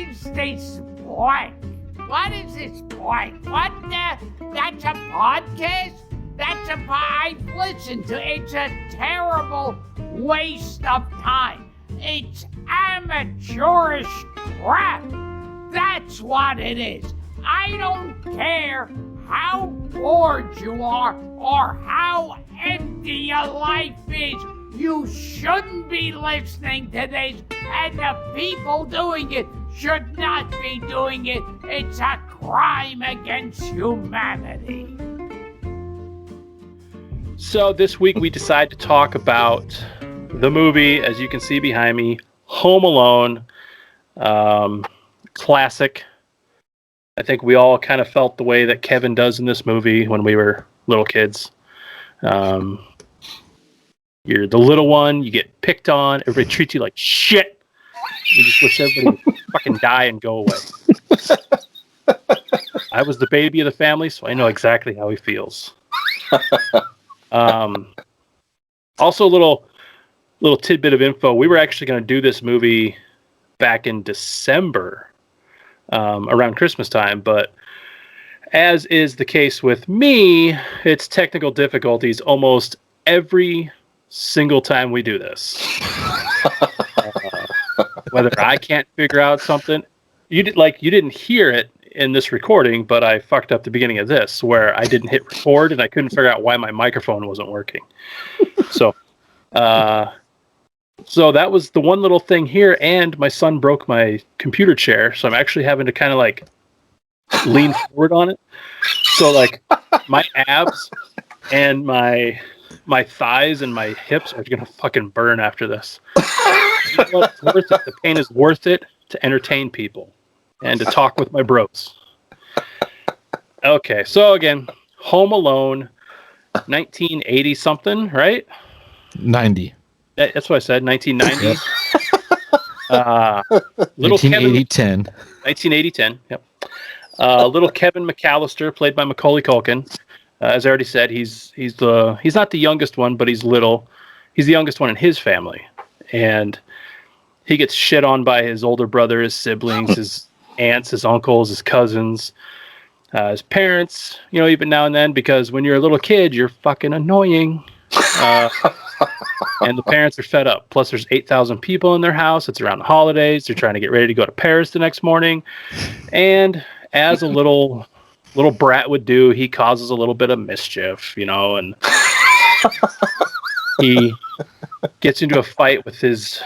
is this blank? What is this blank? What the? That's a podcast? I've listened to. It's a terrible waste of time. It's amateurish crap. That's what it is. I don't care how bored you are or how empty your life is. You shouldn't be listening to this, and the people doing it should not be doing it. It's a crime against humanity. So this week we decided to talk about the movie, as you can see behind me, Home Alone. Classic. I think we all kind of felt the way that Kevin does in this movie when we were little kids. You're the little one, you get picked on, everybody treats you like shit. You just wish everybody would fucking die and go away. I was the baby of the family, so I know exactly how he feels. Also, a little tidbit of info. We were actually going to do this movie back in December, around Christmas time, but as is the case with me, it's technical difficulties almost every single time we do this. Whether I can't figure out something, you didn't hear it in this recording, but I fucked up the beginning of this where I didn't hit record and I couldn't figure out why my microphone wasn't working. So that was the one little thing here, and my son broke my computer chair, so I'm actually having to kind of like lean forward on it. So like my abs and my thighs and my hips are gonna fucking burn after this. It's worth it. The pain is worth it to entertain people and to talk with my bros. Okay, so again, Home Alone, 1980 something, right? 90. That's what I said, 1990. Little 1980 10. 1980 10. Yep. Little Kevin McAllister, played by Macaulay Culkin. As I already said, he's not the youngest one, but he's little. He's the youngest one in his family, and he gets shit on by his older brother, his siblings, his aunts, his uncles, his cousins, his parents. You know, even now and then, because when you're a little kid, you're fucking annoying, and the parents are fed up. Plus, there's 8,000 people in their house. It's around the holidays. They're trying to get ready to go to Paris the next morning, and as a little brat would do, he causes a little bit of mischief, you know, and he gets into a fight with his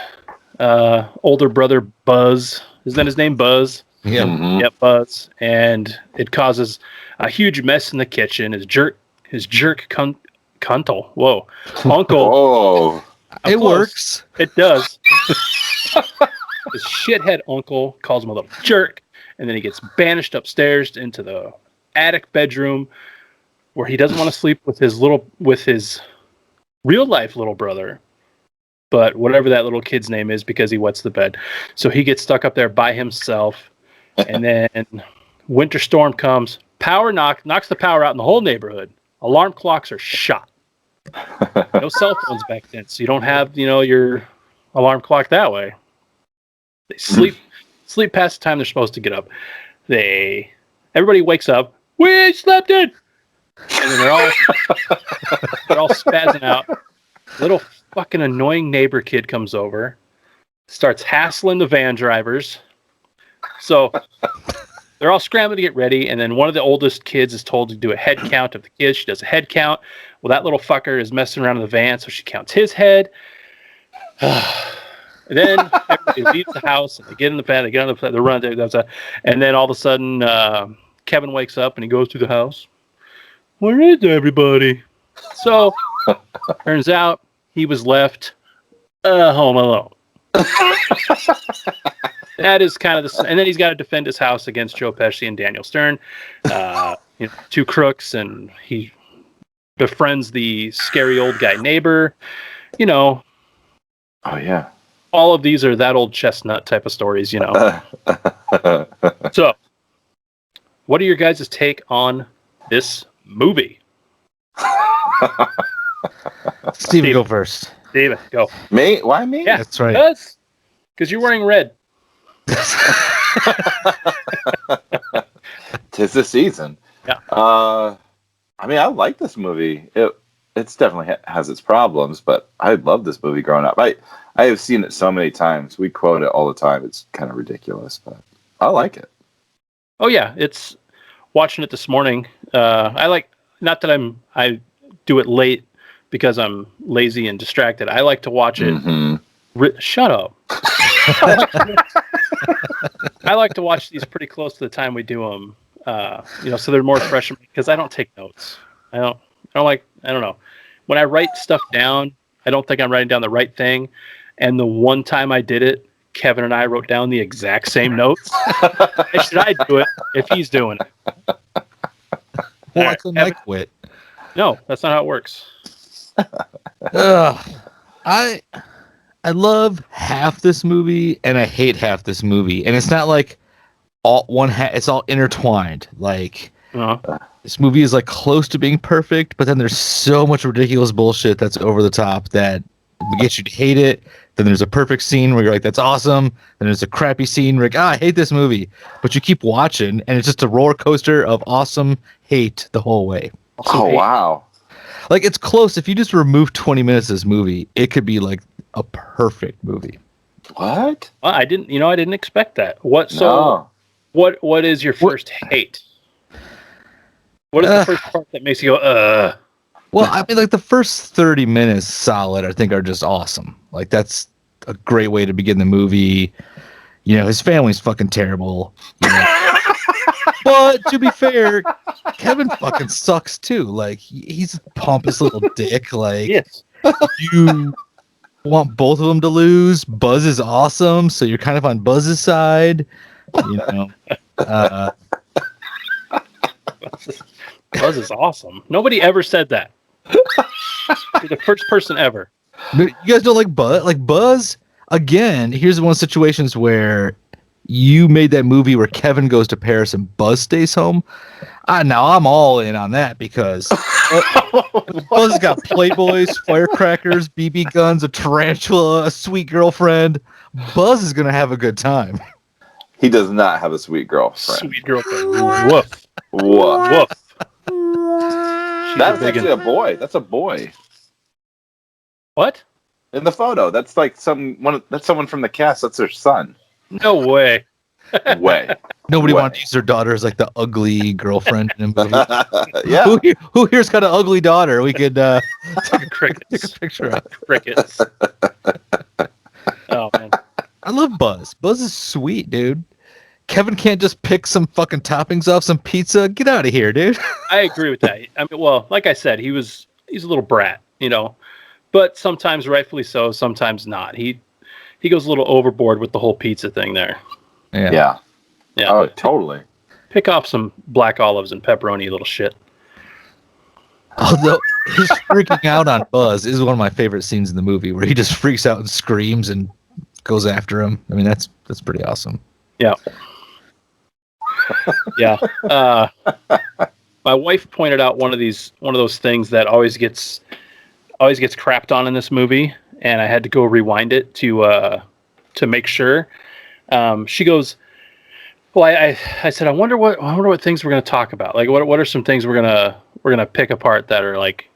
older brother Buzz. Isn't that his name, Buzz? Yeah. Mm-hmm. Yep, Buzz. And it causes a huge mess in the kitchen. His jerk uncle. Whoa, uncle. Oh, It Close. works. It does. His shithead uncle calls him a little jerk, and then he gets banished upstairs into the attic bedroom where he doesn't want to sleep with his real life little brother, but whatever that little kid's name is, because he wets the bed. So he gets stuck up there by himself, and then winter storm comes, knocks the power out in the whole neighborhood. Alarm clocks are shot. No cell phones back then, so you don't have, your alarm clock that way. They sleep past the time they're supposed to get up. Everybody wakes up. We slept in, and then they're all spazzing out. Little fucking annoying neighbor kid comes over, starts hassling the van drivers. So they're all scrambling to get ready, and then one of the oldest kids is told to do a head count of the kids. She does a head count. Well, that little fucker is messing around in the van, so she counts his head. And then everybody leaves the house, and they get in the bed, they run, and then all of a sudden, Kevin wakes up and he goes through the house. Where is everybody? So, turns out he was left home alone. That is kind of and then he's got to defend his house against Joe Pesci and Daniel Stern, two crooks, and he befriends the scary old guy neighbor. Oh yeah. All of these are that old chestnut type of stories, So, what are your guys' take on this movie? Steven, go first. Steven, go. Me? Why me? Yeah, That's right. Because you're wearing red. 'Tis the season. Yeah. I mean, I like this movie. It's definitely has its problems, but I loved this movie growing up. I have seen it so many times. We quote it all the time. It's kind of ridiculous, but I like it. Oh yeah, it's watching it this morning. I like, not that I do it late because I'm lazy and distracted. I like to watch it. Mm-hmm. Shut up. I like to watch these pretty close to the time we do them. So they're more fresh because I don't take notes. I don't know. When I write stuff down, I don't think I'm writing down the right thing. And the one time I did it, Kevin and I wrote down the exact same notes. Why should I do it if he's doing it? Why couldn't I quit? No, that's not how it works. I love half this movie and I hate half this movie, and it's not like it's all intertwined. Like this movie is like close to being perfect, but then there's so much ridiculous bullshit that's over the top that gets you to hate it. Then there's a perfect scene where you're like, that's awesome. Then there's a crappy scene where you're like, I hate this movie. But you keep watching, and it's just a roller coaster of awesome hate the whole way. Wow. Like, it's close. If you just remove 20 minutes of this movie, it could be like a perfect movie. What? Well, I didn't expect that. What is your first hate? What is the first part that makes you go, Well, I mean, like the first 30 minutes solid, I think, are just awesome. Like, that's a great way to begin the movie. You know, his family's fucking terrible. You know? But to be fair, Kevin fucking sucks too. Like, he's a pompous little dick. Like, yes. You want both of them to lose. Buzz is awesome, so you're kind of on Buzz's side. You know. Buzz is awesome. Nobody ever said that. You're the first person ever. But you guys don't like Buzz? Like Buzz, again, here's one of the situations where you made that movie where Kevin goes to Paris and Buzz stays home. Now I'm all in on that because Buzz has got Playboys, firecrackers, BB guns, a tarantula, a sweet girlfriend. Buzz is going to have a good time. He does not have a sweet girlfriend. Sweet girlfriend. Woof. Woof. Woof. That's actually a boy. That's a boy. What? In the photo, that's like that's someone from the cast. That's their son. No way. Nobody wanted to use their daughter as like the ugly girlfriend in a movie. Yeah. Who here's got an ugly daughter? We could take a picture of crickets. Oh man. I love Buzz. Buzz is sweet, dude. Kevin can't just pick some fucking toppings off some pizza. Get out of here, dude. I agree with that. I mean, well, like I said, he's a little brat, you know, but sometimes rightfully so, sometimes not. He goes a little overboard with the whole pizza thing there. Yeah. Oh, totally. Pick off some black olives and pepperoni, you little shit. Although his freaking out on Buzz is one of my favorite scenes in the movie, where he just freaks out and screams and goes after him. I mean, that's pretty awesome. Yeah. Yeah. My wife pointed out one of those things that always gets crapped on in this movie, and I had to go rewind it to make sure. She goes, well, I said, I wonder what things we're going to talk about. Like, what are some things we're gonna pick apart that are like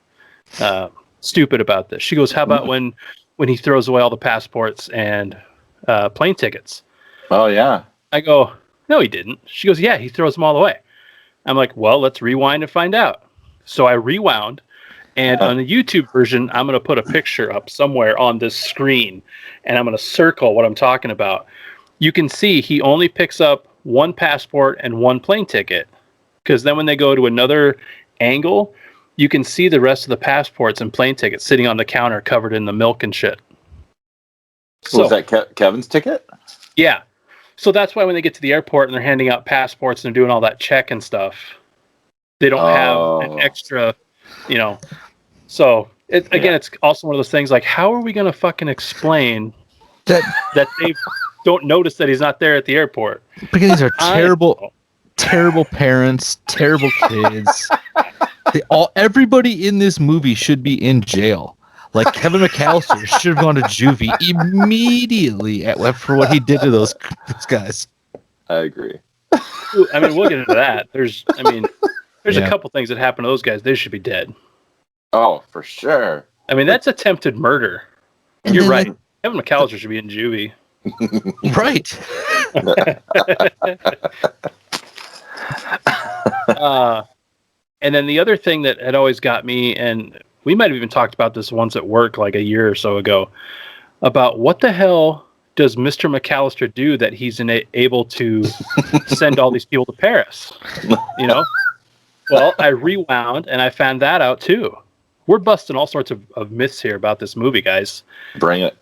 stupid about this? She goes, how about when he throws away all the passports and plane tickets? Oh yeah. I go, no, he didn't. She goes, yeah, he throws them all away. I'm like, well, let's rewind and find out. So I rewound, and on the YouTube version, I'm going to put a picture up somewhere on this screen, and I'm going to circle what I'm talking about. You can see he only picks up one passport and one plane ticket, because then when they go to another angle, you can see the rest of the passports and plane tickets sitting on the counter covered in the milk and shit. So was that Kevin's ticket? Yeah. So that's why when they get to the airport and they're handing out passports and doing all that check and stuff, they don't have an extra, you know. So it's also one of those things like, how are we going to fucking explain that they don't notice that he's not there at the airport? Because these are terrible parents, terrible kids. Everybody in this movie should be in jail. Like Kevin McAllister should have gone to juvie immediately for what he did to those guys. I agree. I mean, we'll get into that. There's Yeah. a couple things that happen to those guys. They should be dead. Oh, for sure. I mean, that's attempted murder. And You're then, right. Kevin McAllister should be in juvie. Right. And then the other thing that had always got me, and we might have even talked about this once at work like a year or so ago, about what the hell does Mr. McAllister do that he's able to send all these people to Paris? You know? Well, I rewound and I found that out too. We're busting all sorts of myths here about this movie, guys. Bring it.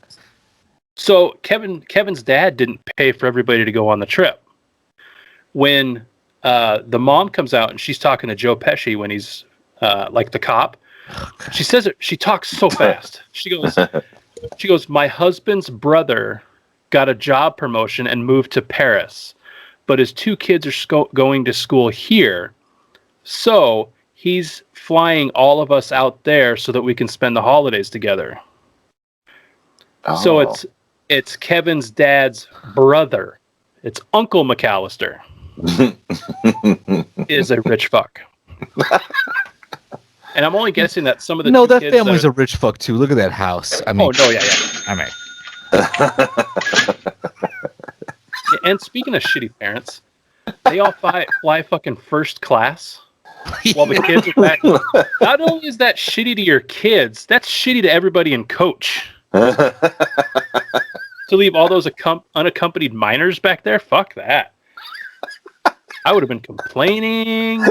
So Kevin's dad didn't pay for everybody to go on the trip. When the mom comes out and she's talking to Joe Pesci when he's like the cop, she says it. She talks so fast. She goes, my husband's brother got a job promotion and moved to Paris, but his two kids are going to school here, so he's flying all of us out there so that we can spend the holidays together. Oh. So it's Kevin's dad's brother. It's Uncle McAllister. Is a rich fuck. And I'm only guessing that some of the that family's a rich fuck too. Look at that house. I mean, yeah. I mean, and speaking of shitty parents, they all fly fucking first class while the kids are back. Not only is that shitty to your kids, that's shitty to everybody in coach. To leave all those unaccompanied minors back there, fuck that. I would have been complaining.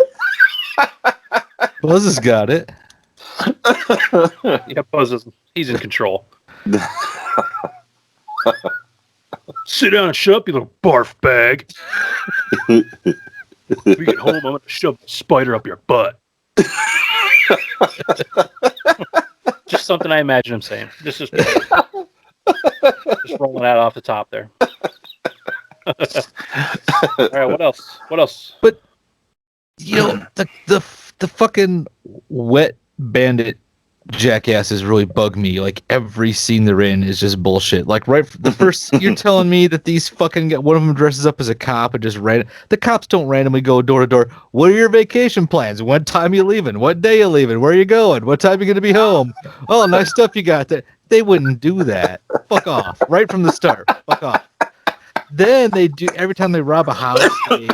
Buzz has got it. Yeah, Buzz he's in control. Sit down and shut up, you little barf bag. When we get home, I'm going to shove a spider up your butt. Just something I imagine him saying. Just rolling out off the top there. All right, what else? But the fucking wet bandit jackasses really bug me. Like every scene they're in is just bullshit. Like right the first, you're telling me that these fucking one of them dresses up as a cop and just the cops don't randomly go door to door. What are your vacation plans? What time you leaving? What day you leaving? Where are you going? What time you gonna be home? Oh, nice stuff you got there. They wouldn't do that. Fuck off. Right from the start. Fuck off. Then they do every time they rob a house, they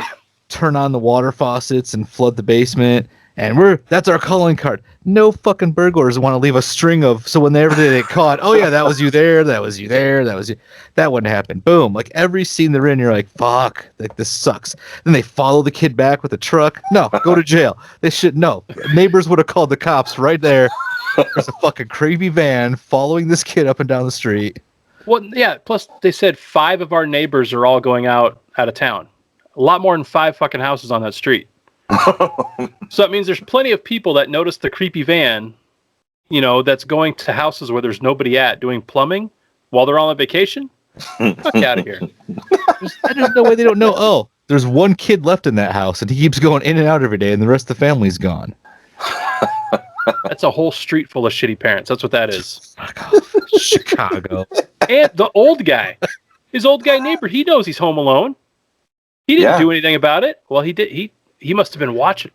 turn on the water faucets and flood the basement. And that's our calling card. No fucking burglars want to leave a string of, so whenever they get caught, oh yeah, that was you there, that was you there, that was you. That wouldn't happen. Boom. Like every scene they're in, you're like, fuck, like this sucks. Then they follow the kid back with a truck. No, go to jail. They should, no. Neighbors would have called the cops right there. There's a fucking creepy van following this kid up and down the street. Well, yeah, plus they said 5 of our neighbors are all going out of town. A lot more than 5 fucking houses on that street. So that means there's plenty of people that notice the creepy van, that's going to houses where there's nobody at doing plumbing while they're all on vacation. Fuck out of here. There's no way they don't know. Oh, there's one kid left in that house and he keeps going in and out every day and the rest of the family's gone. That's a whole street full of shitty parents. That's what that is. Chicago. And the old guy, his old guy neighbor, he knows he's home alone. He didn't do anything about it. Well, he did. He must have been watching.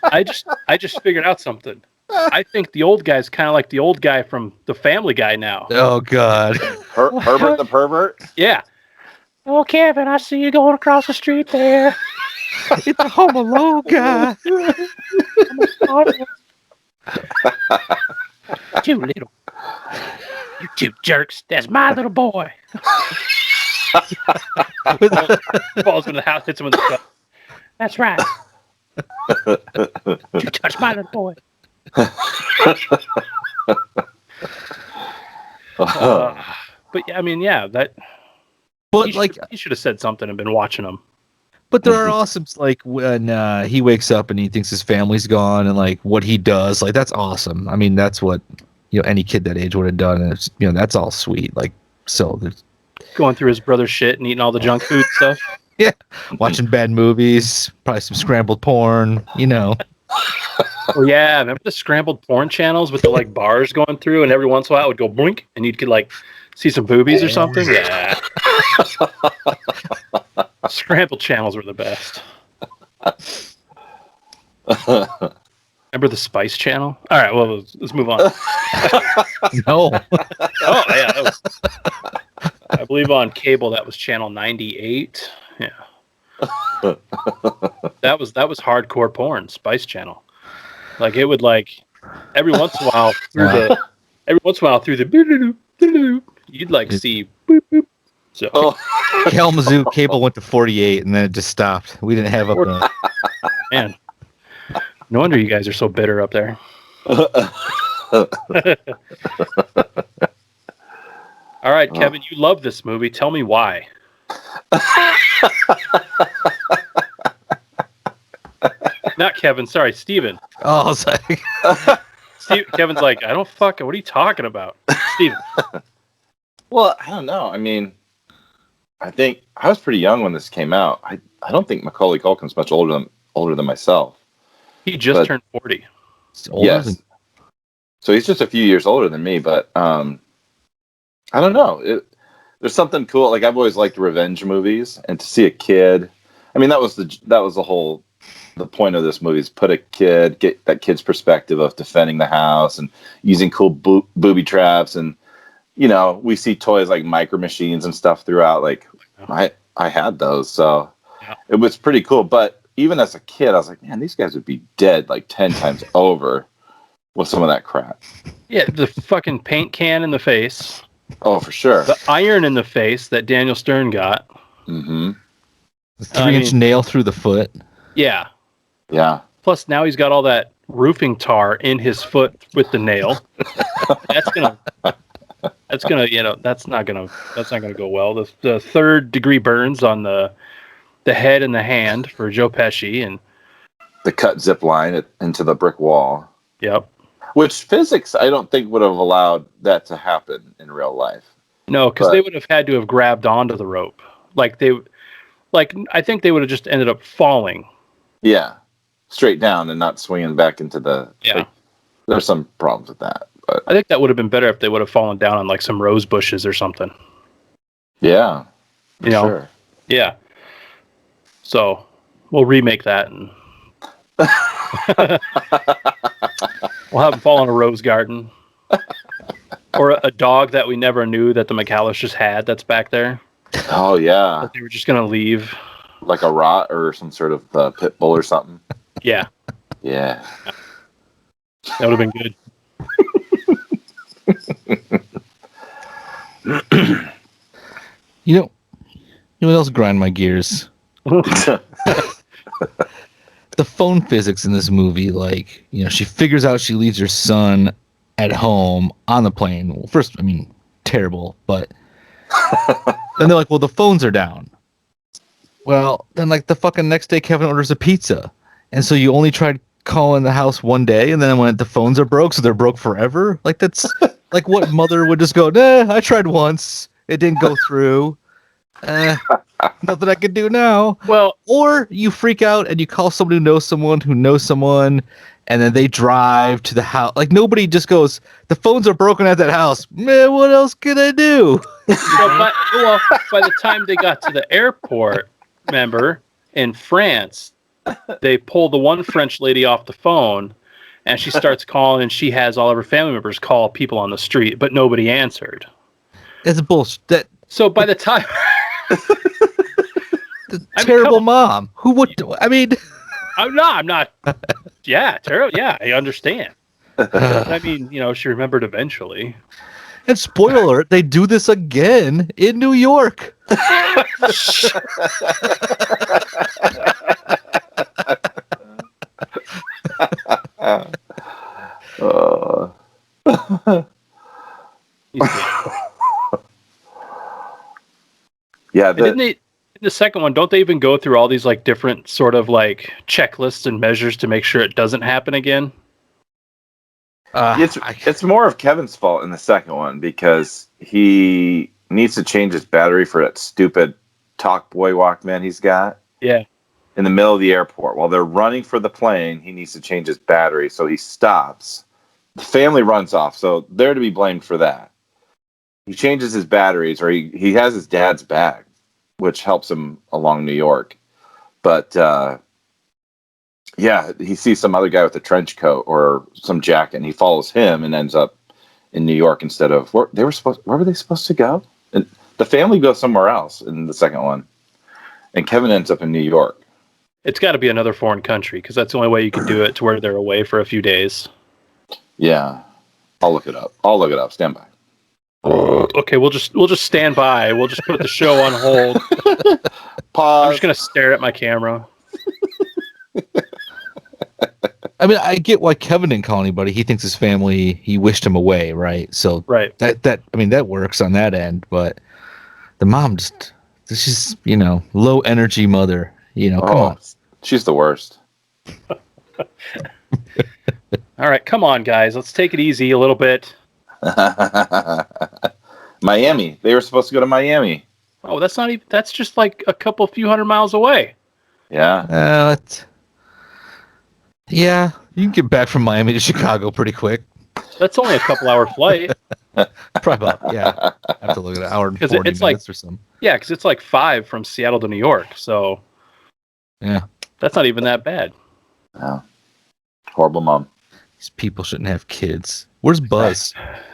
I just figured out something. I think the old guy's kind of like the old guy from the Family Guy now. Oh God. Herbert the pervert? Yeah. Oh, Kevin, I see you going across the street there. It's a Home Alone guy. You two jerks. That's my little boy. Falls in the house, hits him with the cup. That's right. You touch my little boy. But I mean, yeah, that. But he should have said something and been watching them. But there are awesome, like when he wakes up and he thinks his family's gone, and like what he does, like that's awesome. I mean, that's what any kid that age would have done, and it's, that's all sweet. Like so, there's going through his brother's shit and eating all the junk food stuff. Yeah, watching bad movies, probably some scrambled porn. Oh yeah, remember the scrambled porn channels with the like bars going through, and every once in a while it would go blink, and you could like see some boobies or something. Yeah, scrambled channels were the best. Remember the Spice Channel? All right, well let's move on. No. Oh yeah, that was, I believe on cable that was channel 98. Yeah, that was hardcore porn. Spice Channel. Like it would like every once in a while through the you'd like see boop boop. So Kalamazoo cable went to 48 and then it just stopped. We didn't have up man, no wonder you guys are so bitter up there. All right, Kevin, you love this movie. Tell me why. Not Kevin, sorry, Steven. Oh, I was like, Kevin's like, I don't fucking. What are you talking about, Steven? Well, I don't know. I mean, I think I was pretty young when this came out. I don't think Macaulay Culkin's much older than myself. He just turned 40. Yes. So he's just a few years older than me, but I don't know. There's something cool. Like I've always liked revenge movies, and to see a kid. I mean, that was the point of this movie is get that kid's perspective of defending the house and using cool booby traps, and we see toys like Micro Machines and stuff throughout. Like I had those, so it was pretty cool. But even as a kid, I was like, man, these guys would be dead like 10 times over with some of that crap. Yeah, the fucking paint can in the face. Oh, for sure. The iron in the face that Daniel Stern got. Mm-hmm. The 3-inch nail through the foot. Yeah. Yeah. Plus, now he's got all that roofing tar in his foot with the nail. That's not gonna go well. The third degree burns on the head and the hand for Joe Pesci, and the cut zip line into the brick wall. Yep. Which physics I don't think would have allowed that to happen in real life. No, because they would have had to have grabbed onto the rope. I think they would have just ended up falling. Yeah. Straight down and not swinging back into the... Yeah. There's some problems with that. But I think that would have been better if they would have fallen down on like some rose bushes or something. Yeah. Sure. Yeah. So we'll remake that and we'll have them fall in a rose garden. Or a dog that we never knew that the McAllisters had that's back there. Oh, yeah. That they were just going to leave. Like a rot or some sort of pit bull or something. Yeah. Yeah. That would have been good. You know what else grind my gears? The phone physics in this movie, she figures out she leaves her son at home on the plane. Well, first, I mean, terrible, but then they're like, well, the phones are down. Well, then the fucking next day, Kevin orders a pizza. And so you only tried calling the house one day, and then when the phones are broke, so they're broke forever? That's like what mother would just go, nah, I tried once. It didn't go through. Nothing I can do now. Well, or you freak out and you call someone who knows someone, and then they drive to the house. Nobody just goes, the phones are broken at that house. Man, what else can I do? By the time they got to the airport, remember, in France, they pull the one French lady off the phone, and she starts calling, and she has all of her family members call people on the street, but nobody answered. That's bullshit. So by the time... terrible mom. Who would... I mean... I'm not. Yeah, terrible. Yeah, I understand. I mean, she remembered eventually. And spoiler alert, they do this again in New York. Yeah, didn't they? The second one, don't they even go through all these different sort of checklists and measures to make sure it doesn't happen again? It's more of Kevin's fault in the second one because he needs to change his battery for that stupid Talk Boy Walkman he's got. Yeah. in the middle of the airport. While they're running for the plane, he needs to change his battery, so he stops. The family runs off, so they're to be blamed for that. He changes his batteries, or he has his dad's bag, which helps him along New York. But he sees some other guy with a trench coat or some jacket, and he follows him and ends up in New York instead of where were they supposed to go? And the family goes somewhere else in the second one, and Kevin ends up in New York. It's got to be another foreign country because that's the only way you can do it to where they're away for a few days. Yeah, I'll look it up. Stand by. Okay, we'll just stand by. We'll just put the show on hold. Pause. I'm just gonna stare at my camera. I mean, I get why Kevin didn't call anybody. He thinks his family, he wished him away, right? So right. That works on that end. But the mom she's low energy mother. Come on. She's the worst. All right, come on, guys. Let's take it easy a little bit. Miami. They were supposed to go to Miami. Oh, that's not even. That's just like a few hundred miles away. Yeah. Yeah, you can get back from Miami to Chicago pretty quick. That's only a couple-hour flight. Probably about, yeah. I have to look at an hour and 40 minutes or something. Yeah, because it's like 5 from Seattle to New York. So yeah, that's not even that bad. No. Horrible mom. These people shouldn't have kids. Where's Buzz?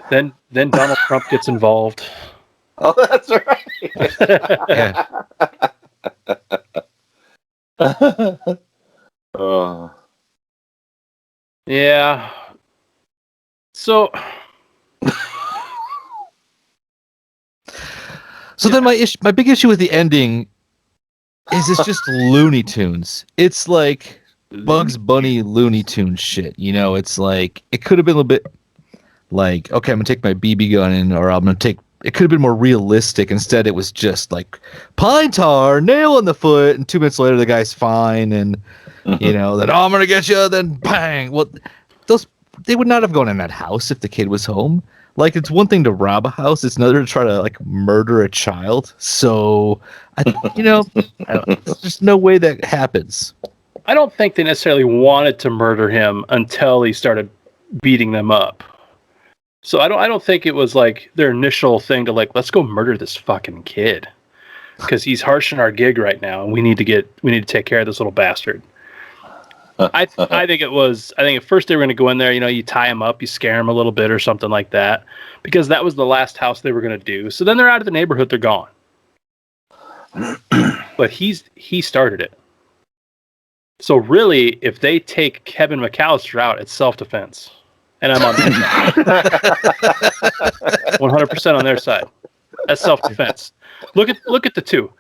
Then Donald Trump gets involved. Oh, that's right. Yeah. Oh. Yeah. So then my big issue with the ending is it's just Looney Tunes. It's like Bugs Bunny Looney Tunes shit. It's like it could have been a little bit like, okay, I'm gonna take my BB gun or I'm gonna take. It could have been more realistic. Instead, it was just like pine tar, nail in the foot, and 2 minutes later the guy's fine, and that I'm gonna get you. Then bang. Well, they would not have gone in that house if the kid was home. Like, it's one thing to rob a house; it's another to try to like murder a child. So, there's just no way that happens. I don't think they necessarily wanted to murder him until he started beating them up. So I don't think it was like their initial thing to like, let's go murder this fucking kid because he's harshing our gig right now, and we need to take care of this little bastard. I think at first they were going to go in there, you tie him up, you scare him a little bit or something like that, because that was the last house they were going to do. So then they're out of the neighborhood, they're gone. But he started it. So really, if they take Kevin McAllister out, it's self-defense. And I'm on their side. 100% on their side. That's self-defense. Look at the two.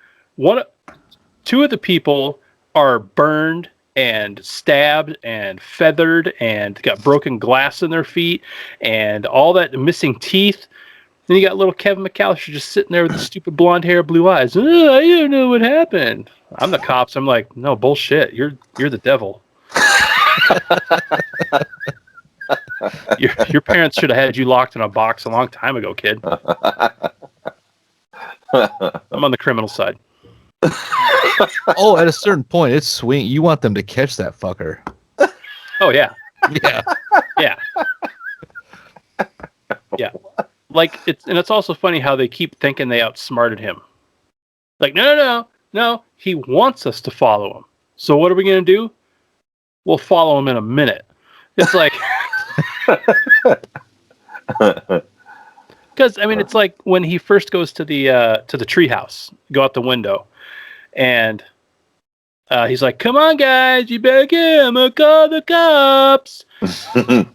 Two of the people are burned and stabbed and feathered and got broken glass in their feet and all that, missing teeth. Then you got little Kevin McAllister just sitting there with the stupid blonde hair, blue eyes. I don't know what happened. I'm the cops. I'm like, no, bullshit. You're the devil. Your parents should have had you locked in a box a long time ago, kid. I'm on the criminal side. Oh, at a certain point, it's swing. You want them to catch that fucker. Oh yeah, yeah, yeah, yeah. Like it's also funny how they keep thinking they outsmarted him. Like no. He wants us to follow him. So what are we gonna do? We'll follow him in a minute. It's like. Because it's like when he first goes to the treehouse, go out the window, and he's like, "Come on, guys, you better get him. I'll call the cops." And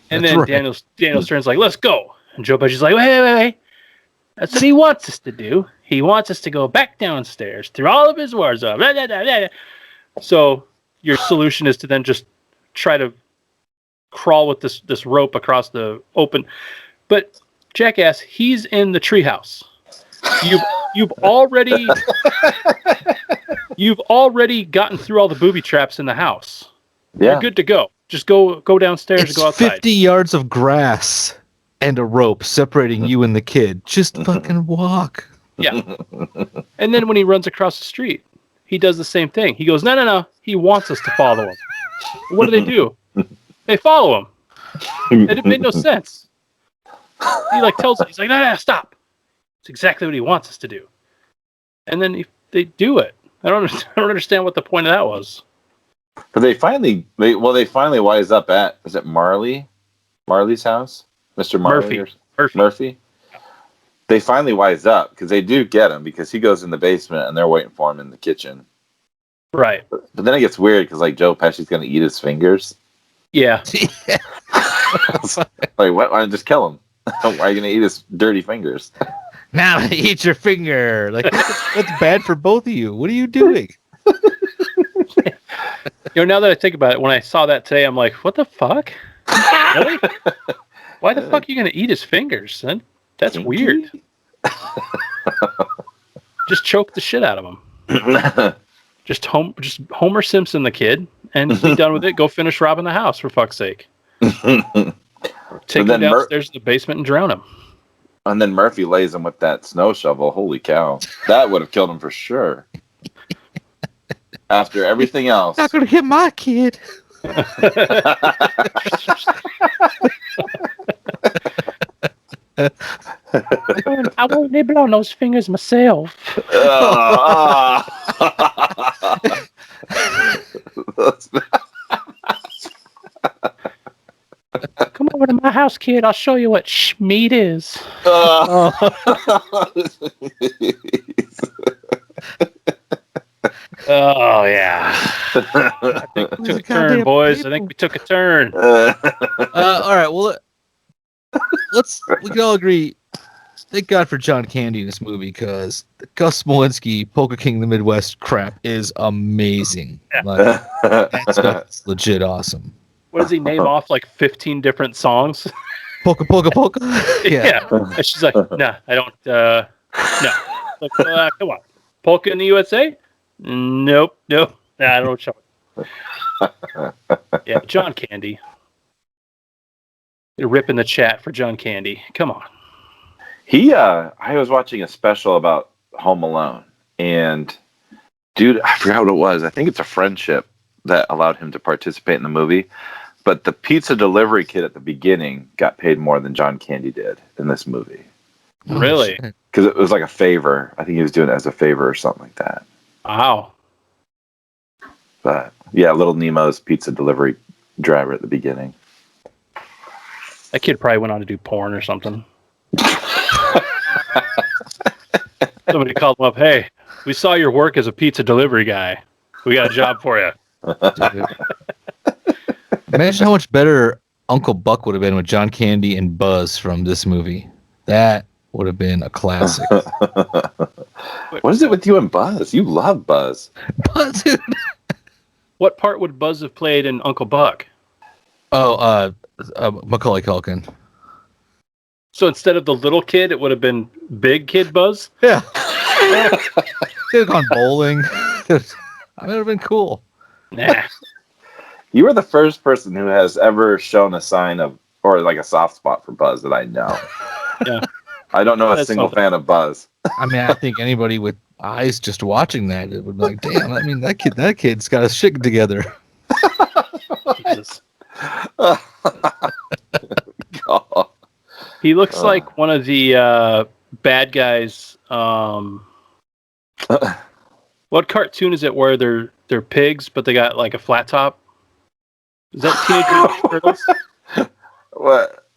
then right. Daniel Stern's like, "Let's go." And Joe Pesci's like, "Wait. That's what he wants us to do. He wants us to go back downstairs through all of his war zones." Blah, blah, blah, blah. So your solution is to then just try to crawl with this rope across the open, but jackass, he's in the treehouse. You've already gotten through all the booby traps in the house. Yeah. You're good to go. Just go downstairs and go outside. 50 yards of grass and a rope separating you and the kid. Just fucking walk. Yeah. And then when he runs across the street, he does the same thing. He goes, no. He wants us to follow him. What do? They follow him. It made no sense. He like tells us, he's like, no, stop. It's exactly what he wants us to do. And then they do it. I don't understand what the point of that was. But they finally wise up at, is it Marley's house? Mr. Marley Murphy. They finally wise up because they do get him because he goes in the basement and they're waiting for him in the kitchen. Right. But then it gets weird because like Joe Pesci's going to eat his fingers. Yeah. Like, what? Why don't you just kill him? Why are you going to eat his dirty fingers? Now eat your finger. Like that's bad for both of you. What are you doing? Now that I think about it, when I saw that today, I'm like, what the fuck? Really? Why the fuck are you going to eat his fingers? That's weird. Just choke the shit out of him. Just Homer Simpson the kid, and be done with it. Go finish robbing the house, for fuck's sake. Take him downstairs to the basement and drown him. And then Murphy lays him with that snow shovel. Holy cow. That would have killed him for sure. After everything else. Not going to hit my kid. I won't nibble on those fingers myself. Come over to my house, kid. I'll show you what schmeat is. Oh, yeah. I think we took a turn, boys. I think we took a turn. All right, well, we can all agree. Thank God for John Candy in this movie because the Gus Smolinski Polka King of the Midwest crap is amazing. Yeah. Like, that's legit awesome. What does he name off like 15 different songs? Polka, polka, polka. Yeah. And she's like, nah, I don't. No. Like, come on. Polka in the USA? Nope. Nah, I don't show it. Yeah, John Candy. You're ripping the chat for John Candy. Come on. I was watching a special about Home Alone, and dude, I forgot what it was. I think it's a friendship that allowed him to participate in the movie. But the pizza delivery kid at the beginning got paid more than John Candy did in this movie. Really? Because it was like a favor. I think he was doing it as a favor or something like that. Wow. But yeah, Little Nemo's pizza delivery driver at the beginning. That kid probably went on to do porn or something. Somebody called him up. Hey, we saw your work as a pizza delivery guy. We got a job for you. Imagine how much better Uncle Buck would have been with John Candy and Buzz from this movie. That would have been a classic. What is it with you and Buzz? You love Buzz. Buzz, dude. What part would Buzz have played in Uncle Buck? Oh, Macaulay Culkin. So instead of the little kid, it would have been big kid Buzz? Yeah. They'd have gone bowling. That would have been cool. Nah. You are the first person who has ever shown a sign of, or like a soft spot for Buzz that I know. Yeah. I don't know a That's single something. fan of Buzz. I mean, I think anybody with eyes just watching that, it would be like, damn, I mean, that kid's got his shit together. Jesus. God. He looks like one of the bad guys. What cartoon is it where they're pigs, but they got like a flat top? Is that Teenage Mutant Turtles? What?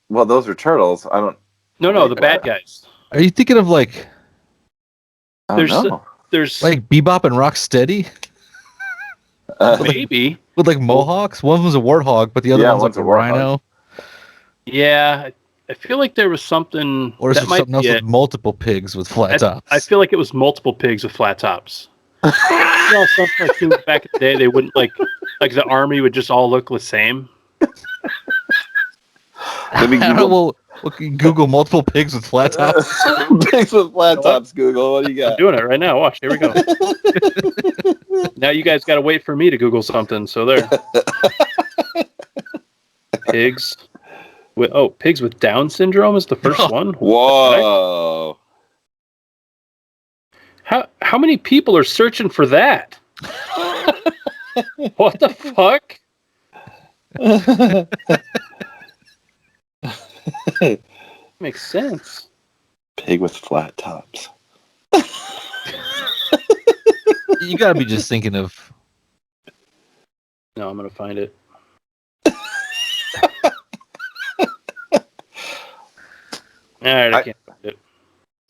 Well, those are turtles. I don't. No, the bad guys. Are you thinking of like There's like Bebop and Rocksteady maybe. with like mohawks? One was a warthog, but the other one's like a rhino. Yeah, I feel like there was something. Or is that there might something else be with multiple pigs with flat tops? I feel like it was multiple pigs with flat tops. Some cartoons back in the day, they wouldn't like the army would just all look the same. We'll Google multiple pigs with flat tops. Pigs with flat tops, Google. What do you I'm got? doing it right now. Watch. Here we go. Now you guys got to wait for me to Google something. So there. Pigs with Down syndrome is the first one. Whoa. How many people are searching for that? What the fuck? Makes sense. Pig with flat tops. You gotta be just thinking of. No, I'm gonna find it. All right, I can't find it.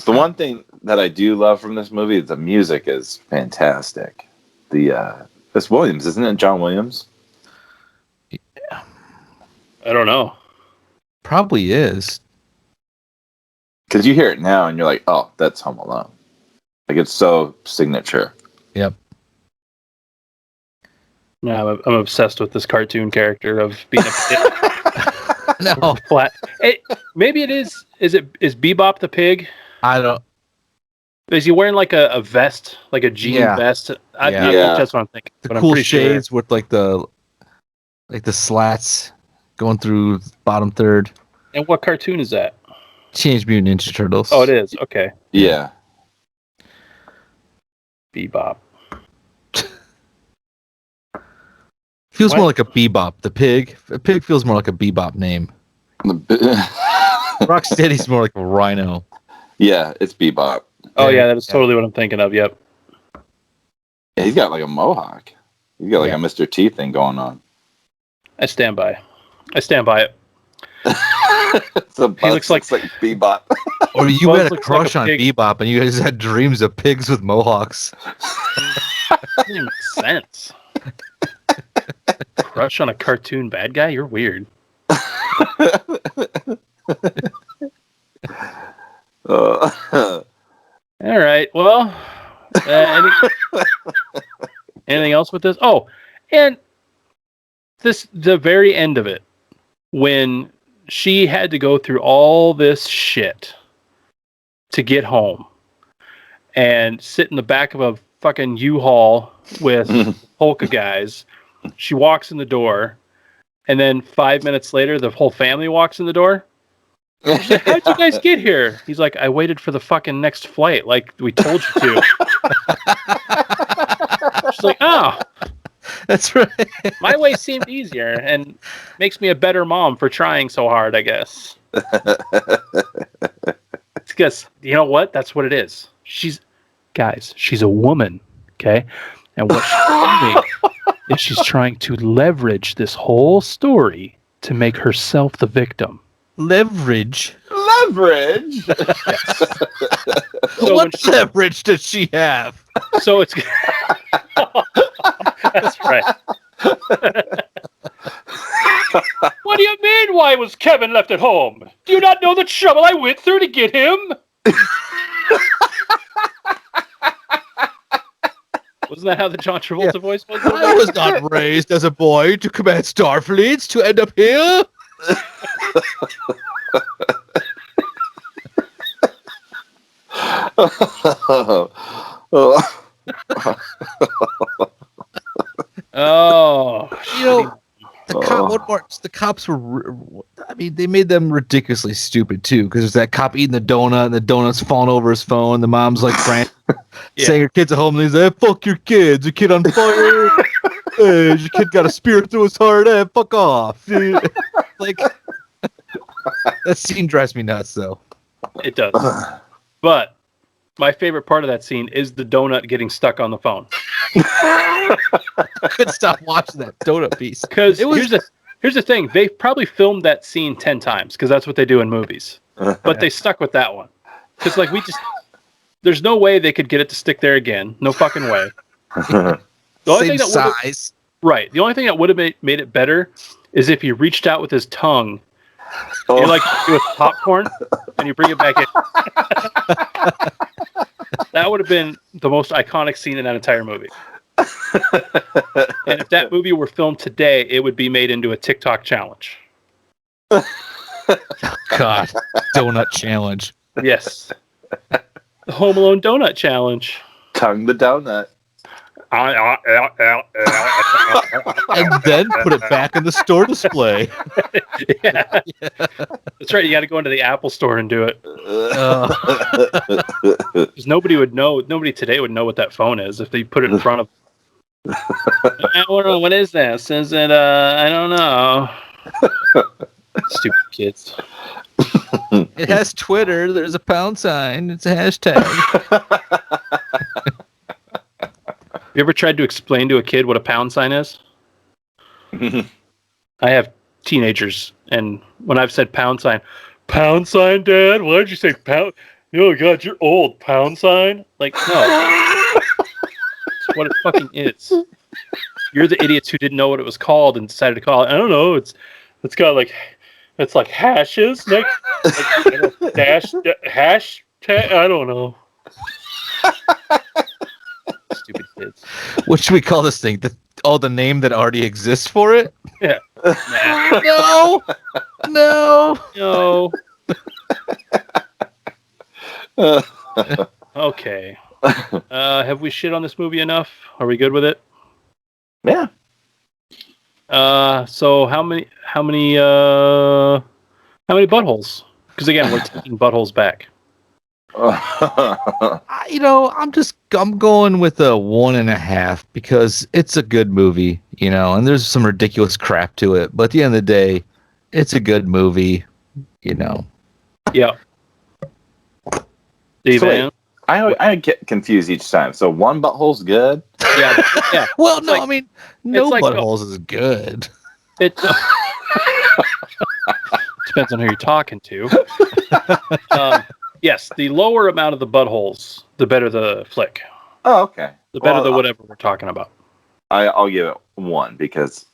The one thing that I do love from this movie is the music is fantastic. It's Williams, isn't it? John Williams? I don't know. Probably is. Because you hear it now and you're like, oh, that's Home Alone. Like, it's so signature. Yep. No, I'm obsessed with this cartoon character of being a No, flat. Maybe it is. Is Bebop the pig? I don't. Is he wearing like a vest, like a jean vest? I think that's what I'm thinking. The but cool I'm pretty shades sure. with like the slats going through bottom third. And what cartoon is that? Teenage Mutant Ninja Turtles. Oh, it is. Okay. Yeah. Bebop. Feels more like a Bebop. The pig. A pig feels more like a Bebop name. Rocksteady's more like a rhino. Yeah, it's Bebop. Oh, yeah, that is totally what I'm thinking of. Yep. Yeah, he's got like a mohawk. He's got like a Mr. T thing going on. I stand by it. He looks like Bebop. Or you Buzz had a looks crush like a on pig. Bebop and you guys had dreams of pigs with mohawks. Doesn't even make sense. Crush on a cartoon bad guy? You're weird. All right. Well, anything else with this? Oh, and the very end of it, when she had to go through all this shit to get home and sit in the back of a fucking U-Haul with polka guys. She walks in the door, and then 5 minutes later, the whole family walks in the door. She's like, how'd you guys get here? He's like, I waited for the fucking next flight, like we told you to. She's like, oh. That's right. My way seemed easier and makes me a better mom for trying so hard, I guess. It's because, you know what? That's what it is. She's a woman, okay? And what she's doing is she's trying to leverage this whole story to make herself the victim. Leverage? Leverage? Yes. So what leverage does she have? So it's... That's right. What do you mean, why was Kevin left at home? Do you not know the trouble I went through to get him? Wasn't that how the John Travolta voice was? I was not raised as a boy to command Starfleets to end up here. Oh, you know, the cops were. I mean, they made them ridiculously stupid too, because there's that cop eating the donut, and the donut's falling over his phone. The mom's like saying her kid's at home, and he's like, "Fuck your kids! Your kid on fire! Hey, your kid got a spear through his heart! Hey, fuck off!" Dude. Like that scene drives me nuts, though. It does. But my favorite part of that scene is the donut getting stuck on the phone. I couldn't stop watching that donut piece. Because here's the thing. They probably filmed that scene 10 times because that's what they do in movies. But they stuck with that one. Because there's no way they could get it to stick there again. No fucking way. The only Same size. Right. The only thing that would have made it better is if he reached out with his tongue. You like do with popcorn and you bring it back in. That would have been the most iconic scene in that entire movie. And if that movie were filmed today, it would be made into a TikTok challenge. Oh, God. Donut challenge. Yes. The Home Alone donut challenge. Tongue the donut. And then put it back in the store display. Yeah. That's right. You got to go into the Apple store and do it. Because nobody would know. Nobody today would know what that phone is if they put it in front of. I don't know. What is this? Is it? I don't know. Stupid kids. It has Twitter. There's a pound sign. It's a hashtag. You ever tried to explain to a kid what a pound sign is? I have teenagers, and when I've said pound sign, Dad? Why did you say pound? Oh God, you're old. Pound sign? Like, no. It's what it fucking is. You're the idiots who didn't know what it was called and decided to call it. I don't know. It's got like, it's like hashes next, like, dash hash tag. I don't know. Stupid kids. What should we call this thing? The name that already exists for it? Yeah. Nah. No. Okay. Have we shit on this movie enough? Are we good with it? Yeah. So how many buttholes? Because again, we're taking buttholes back. I'm going with a 1.5 because it's a good movie, and there's some ridiculous crap to it. But at the end of the day, it's a good movie, Yeah. So I get confused each time. So one butthole's good? Yeah. Well, no, I mean, no like buttholes is good. It depends on who you're talking to. Yes, the lower amount of the buttholes, the better the flick. Oh, okay. The better the whatever we're talking about. I'll give it 1 because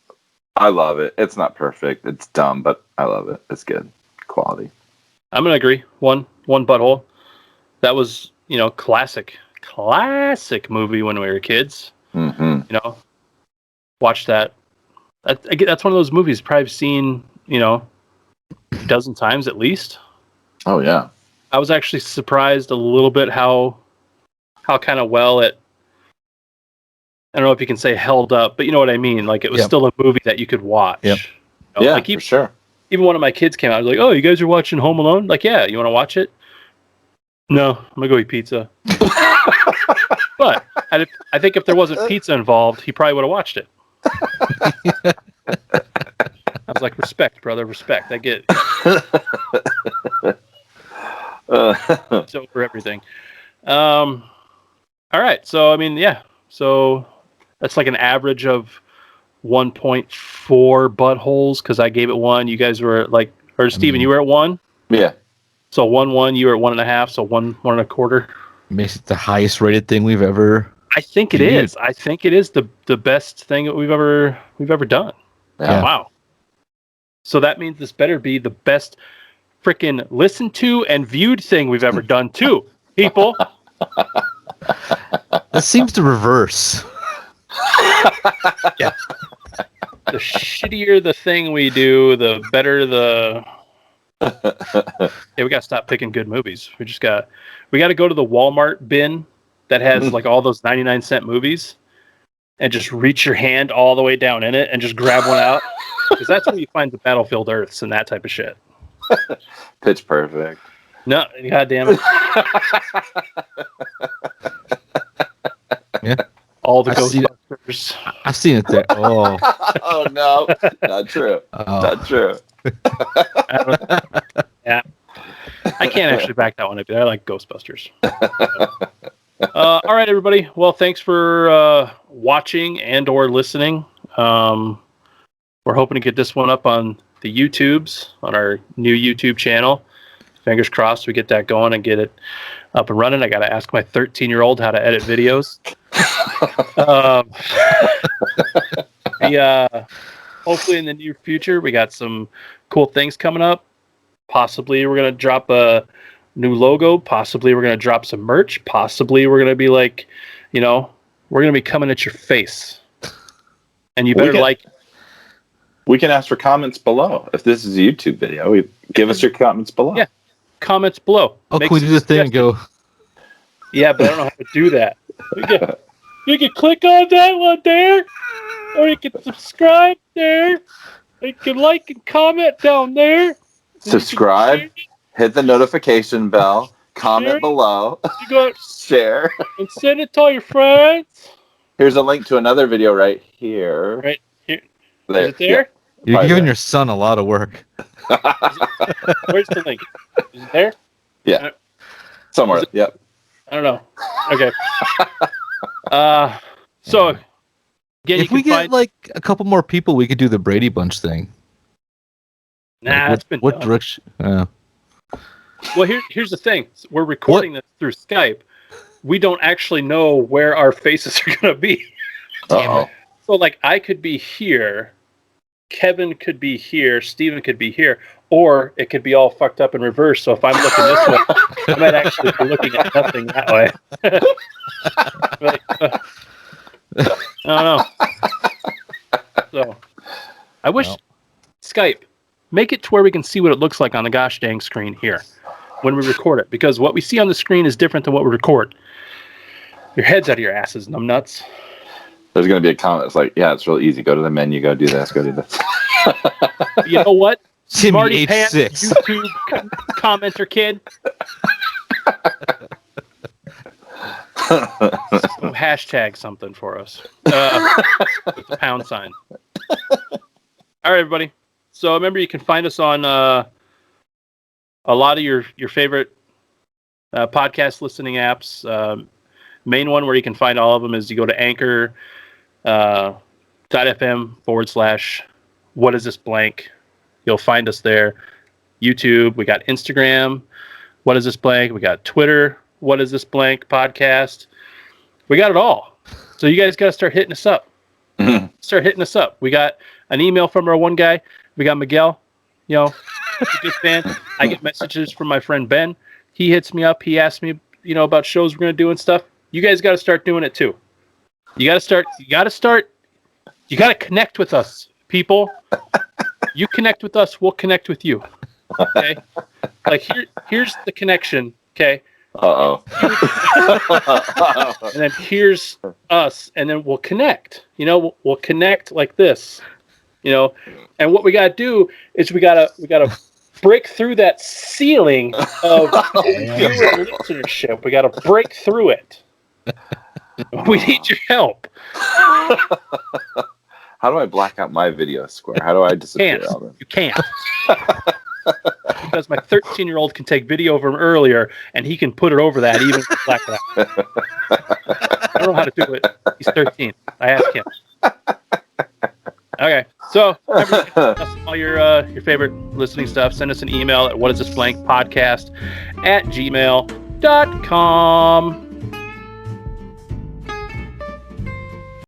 I love it. It's not perfect. It's dumb, but I love it. It's good quality. I'm gonna agree. One butthole. That was, classic movie when we were kids. Mm-hmm. Watch that. That's one of those movies probably seen, a dozen times at least. Oh yeah. I was actually surprised a little bit how kind of well it. I don't know if you can say held up, but you know what I mean. Like it was still a movie that you could watch. Yep. Yeah, like for sure. Even one of my kids came out. I was like, "Oh, you guys are watching Home Alone?" Like, yeah. You want to watch it? No, I'm gonna go eat pizza. But I think if there wasn't pizza involved, he probably would have watched it. I was like, respect, brother, respect. I get it. It's over everything. All right. So, I mean, yeah. So that's like an average of 1.4 buttholes because I gave it 1. You guys were like, or Steven, you were at 1? Yeah. So 1, you were at 1.5. So 1.25. Makes it the highest rated thing we've ever. I think it is. I think it is the best thing that we've ever done. Yeah. Wow. So that means this better be the best freaking listened to and viewed thing we've ever done too, people. That seems to reverse. Yeah. The shittier the thing we do, the better the. Yeah, we gotta stop picking good movies. We gotta go to the Walmart bin that has like all those 99-cent movies, and just reach your hand all the way down in it and just grab one out, because that's where you find the Battlefield Earths and that type of shit. Pitch Perfect. No, God damn it. Yeah. All the Ghostbusters. I've seen it there. Oh. Oh no, not true. Not true. Yeah, I can't actually back that one up. I like Ghostbusters. All right, everybody. Well, thanks for watching and or listening. We're hoping to get this one up on the YouTubes, on our new YouTube channel. Fingers crossed we get that going and get it up and running. I got to ask my 13-year-old how to edit videos. Hopefully in the near future, we got some cool things coming up. Possibly we're going to drop a new logo. Possibly we're going to drop some merch. Possibly we're going to be like, we're going to be coming at your face. And you better We can ask for comments below. If this is a YouTube video, give us your comments below. Yeah. Comments below. Oh, can we do the thing and go? Yeah, but I don't know how to do that. You can click on that one there, or you can subscribe there. You can like and comment down there. Subscribe, hit the notification bell, comment below, you go share, and send it to all your friends. Here's a link to another video right here. Right here. There. Is it there? You're giving your son a lot of work. Where's the link? Is it there? Yeah. Somewhere. Yep. I don't know. Okay. So again, if we get like a couple more people, we could do the Brady Bunch thing. Nah, it's been what done. direction? Well, here's the thing. We're recording this through Skype. We don't actually know where our faces are going to be. Damn it. So, like, I could be here, Kevin could be here, Steven could be here, or it could be all fucked up in reverse. So if I'm looking this way, I might actually be looking at nothing that way. Like, I don't know. So, I wish Skype, make it to where we can see what it looks like on the gosh dang screen here when we record it, because what we see on the screen is different than what we record. Your head's out of your asses, numbnuts. There's going to be a comment that's like, yeah, it's real easy. Go to the menu, go do this, go do this. You know what? Smarty Pants H6. YouTube commenter kid. Hashtag something for us. With the pound sign. All right, everybody. So remember, you can find us on a lot of your favorite podcast listening apps. Main one where you can find all of them is you go to anchor.fm/what is this blank. You'll find us there. YouTube, we got Instagram, what is this blank. We got Twitter, what is this blank podcast. We got it all. So you guys got to start hitting us up. Start hitting us up. We got an email from our one guy. We got Miguel. You know, he's a good fan. I get messages from my friend Ben. He hits me up. He asks me, about shows we're going to do and stuff. You guys got to start doing it too. You got to connect with us, people. You connect with us, we'll connect with you. Okay? Like here's the connection, okay? Uh-oh. And then here's us, and then we'll connect. We'll connect like this. And what we got to do is we got to break through that ceiling of viewer listenership. We got to break through it. We need your help. How do I black out my video square? How do I disappear? You can't. Because my 13-year-old can take video from earlier, and he can put it over that even if it's black it out. I don't know how to do it. He's 13. I asked him. Okay, so all your favorite listening stuff. Send us an email at whatisthisblankpodcast@gmail.com.